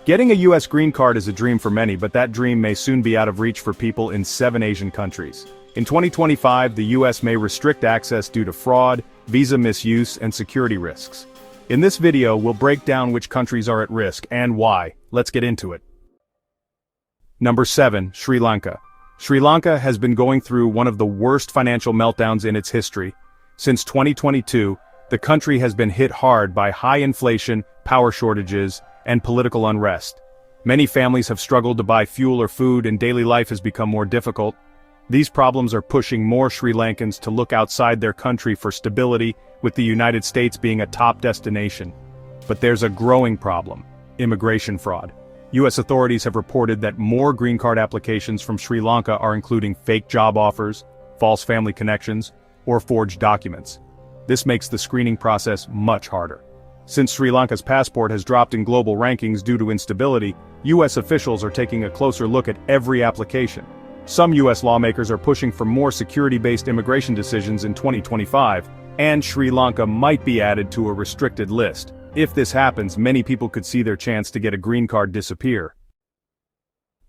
Getting a US green card is a dream for many, but that dream may soon be out of reach for people in 7 Asian countries. In 2025, the US may restrict access due to fraud, visa misuse, and security risks. In this video, we'll break down which countries are at risk and why. Let's get into it. Number 7. Sri Lanka. Sri Lanka has been going through one of the worst financial meltdowns in its history. Since 2022, the country has been hit hard by high inflation, power shortages, and political unrest. Many families have struggled to buy fuel or food, and daily life has become more difficult. These problems are pushing more Sri Lankans to look outside their country for stability, with the United States being a top destination. But there's a growing problem: immigration fraud. US authorities have reported that more green card applications from Sri Lanka are including fake job offers, false family connections, or forged documents. This makes the screening process much harder. Since Sri Lanka's passport has dropped in global rankings due to instability, US officials are taking a closer look at every application. Some US lawmakers are pushing for more security-based immigration decisions in 2025, and Sri Lanka might be added to a restricted list. If this happens, many people could see their chance to get a green card disappear.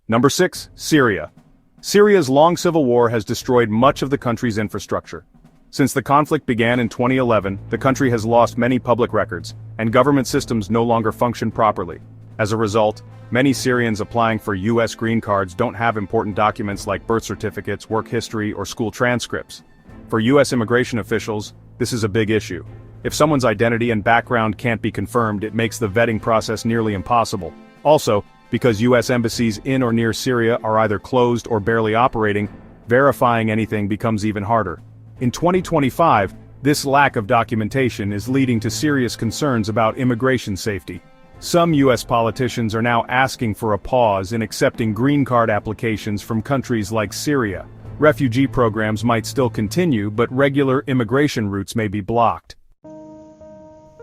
Number 6. Syria. Syria's long civil war has destroyed much of the country's infrastructure. Since the conflict began in 2011, the country has lost many public records, and government systems no longer function properly. As a result, many Syrians applying for US green cards don't have important documents like birth certificates, work history, or school transcripts. For US immigration officials, this is a big issue. If someone's identity and background can't be confirmed, it makes the vetting process nearly impossible. Also, because US embassies in or near Syria are either closed or barely operating, verifying anything becomes even harder. In 2025, this lack of documentation is leading to serious concerns about immigration safety. Some US politicians are now asking for a pause in accepting green card applications from countries like Syria. Refugee programs might still continue, but regular immigration routes may be blocked.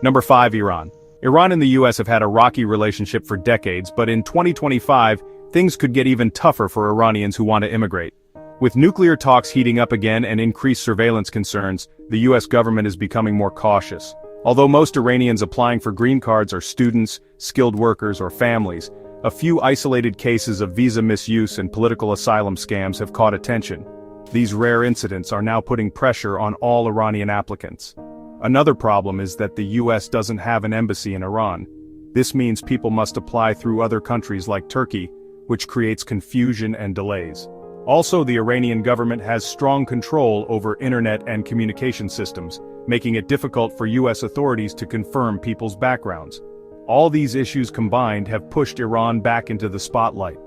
Number 5. Iran. Iran and the US have had a rocky relationship for decades, but in 2025, things could get even tougher for Iranians who want to immigrate. With nuclear talks heating up again and increased surveillance concerns, the US government is becoming more cautious. Although most Iranians applying for green cards are students, skilled workers, or families, a few isolated cases of visa misuse and political asylum scams have caught attention. These rare incidents are now putting pressure on all Iranian applicants. Another problem is that the US doesn't have an embassy in Iran. This means people must apply through other countries like Turkey, which creates confusion and delays. Also, the Iranian government has strong control over internet and communication systems, making it difficult for US authorities to confirm people's backgrounds. All these issues combined have pushed Iran back into the spotlight.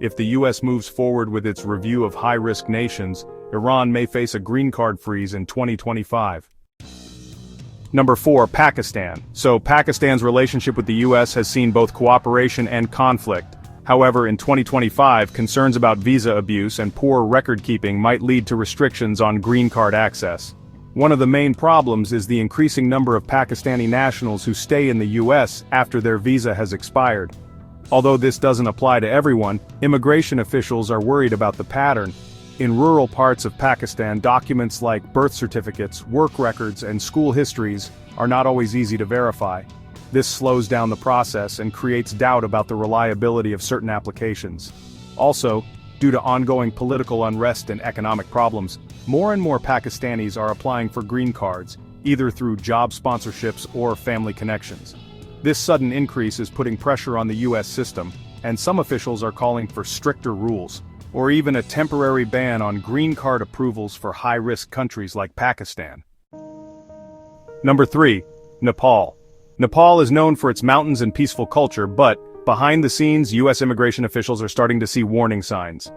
If the US moves forward with its review of high-risk nations, Iran may face a green card freeze in 2025. Number 4. Pakistan. So Pakistan's relationship with the US has seen both cooperation and conflict. However, in 2025, concerns about visa abuse and poor record-keeping might lead to restrictions on green card access. One of the main problems is the increasing number of Pakistani nationals who stay in the US after their visa has expired. Although this doesn't apply to everyone, immigration officials are worried about the pattern. In rural parts of Pakistan, documents like birth certificates, work records, and school histories are not always easy to verify. This slows down the process and creates doubt about the reliability of certain applications. Also, due to ongoing political unrest and economic problems, more and more Pakistanis are applying for green cards, either through job sponsorships or family connections. This sudden increase is putting pressure on the US system, and some officials are calling for stricter rules, or even a temporary ban on green card approvals for high-risk countries like Pakistan. Number 3. Nepal. Nepal is known for its mountains and peaceful culture, but, behind the scenes, US immigration officials are starting to see warning signs.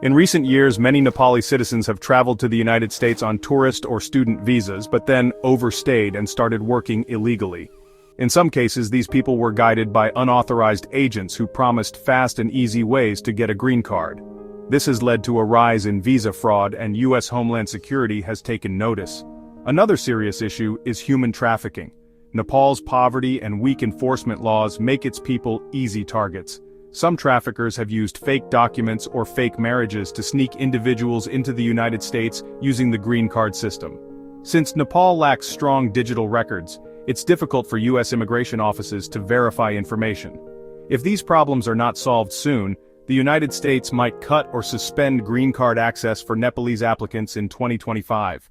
In recent years, many Nepali citizens have traveled to the United States on tourist or student visas, but then overstayed and started working illegally. In some cases, these people were guided by unauthorized agents who promised fast and easy ways to get a green card. This has led to a rise in visa fraud, and US Homeland Security has taken notice. Another serious issue is human trafficking. Nepal's poverty and weak enforcement laws make its people easy targets. Some traffickers have used fake documents or fake marriages to sneak individuals into the United States using the green card system. Since Nepal lacks strong digital records, it's difficult for US immigration offices to verify information. If these problems are not solved soon, the United States might cut or suspend green card access for Nepalese applicants in 2025.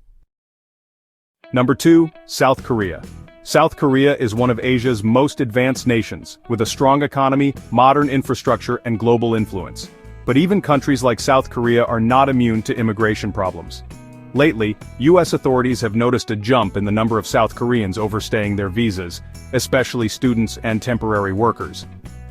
Number 2, South Korea. South Korea is one of Asia's most advanced nations, with a strong economy, modern infrastructure, and global influence. But even countries like South Korea are not immune to immigration problems. Lately, U.S. authorities have noticed a jump in the number of South Koreans overstaying their visas, especially students and temporary workers.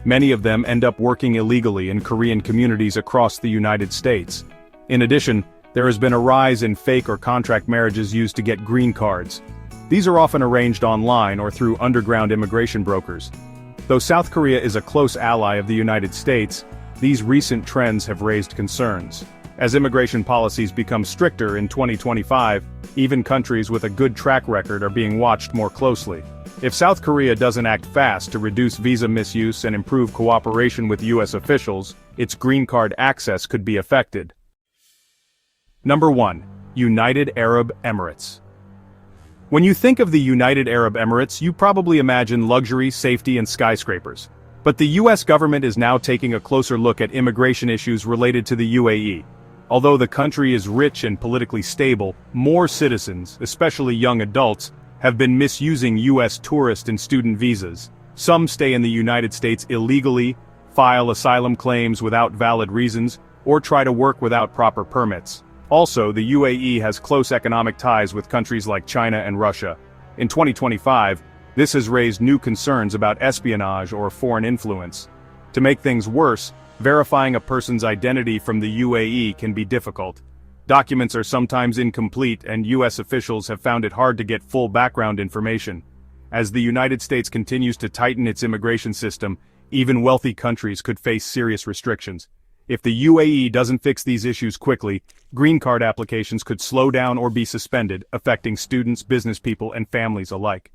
Many of them end up working illegally in Korean communities across the United States. In addition, there has been a rise in fake or contract marriages used to get green cards. These are often arranged online or through underground immigration brokers. Though South Korea is a close ally of the United States, these recent trends have raised concerns. As immigration policies become stricter in 2025, even countries with a good track record are being watched more closely. If South Korea doesn't act fast to reduce visa misuse and improve cooperation with U.S. officials, its green card access could be affected. Number 1. United Arab Emirates. When you think of the United Arab Emirates, you probably imagine luxury, safety, and skyscrapers. But the U.S. government is now taking a closer look at immigration issues related to the UAE. Although the country is rich and politically stable, more citizens, especially young adults, have been misusing U.S. tourist and student visas. Some stay in the United States illegally, file asylum claims without valid reasons, or try to work without proper permits. Also, the UAE has close economic ties with countries like China and Russia. In 2025, this has raised new concerns about espionage or foreign influence. To make things worse, verifying a person's identity from the UAE can be difficult. Documents are sometimes incomplete, and U.S. officials have found it hard to get full background information. As the United States continues to tighten its immigration system, even wealthy countries could face serious restrictions. If the UAE doesn't fix these issues quickly, green card applications could slow down or be suspended, affecting students, business people, and families alike.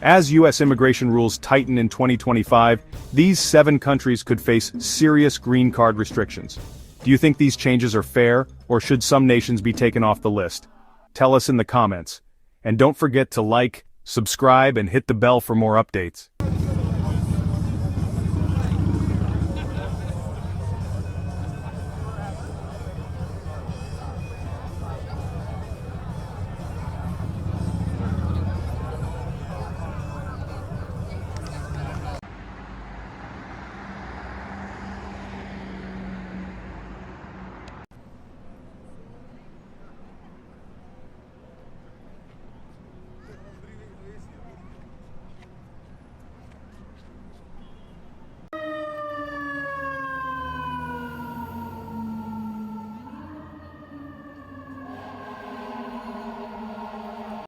As U.S. immigration rules tighten in 2025, these 7 countries could face serious green card restrictions. Do you think these changes are fair, or should some nations be taken off the list? Tell us in the comments. And don't forget to like, subscribe, and hit the bell for more updates.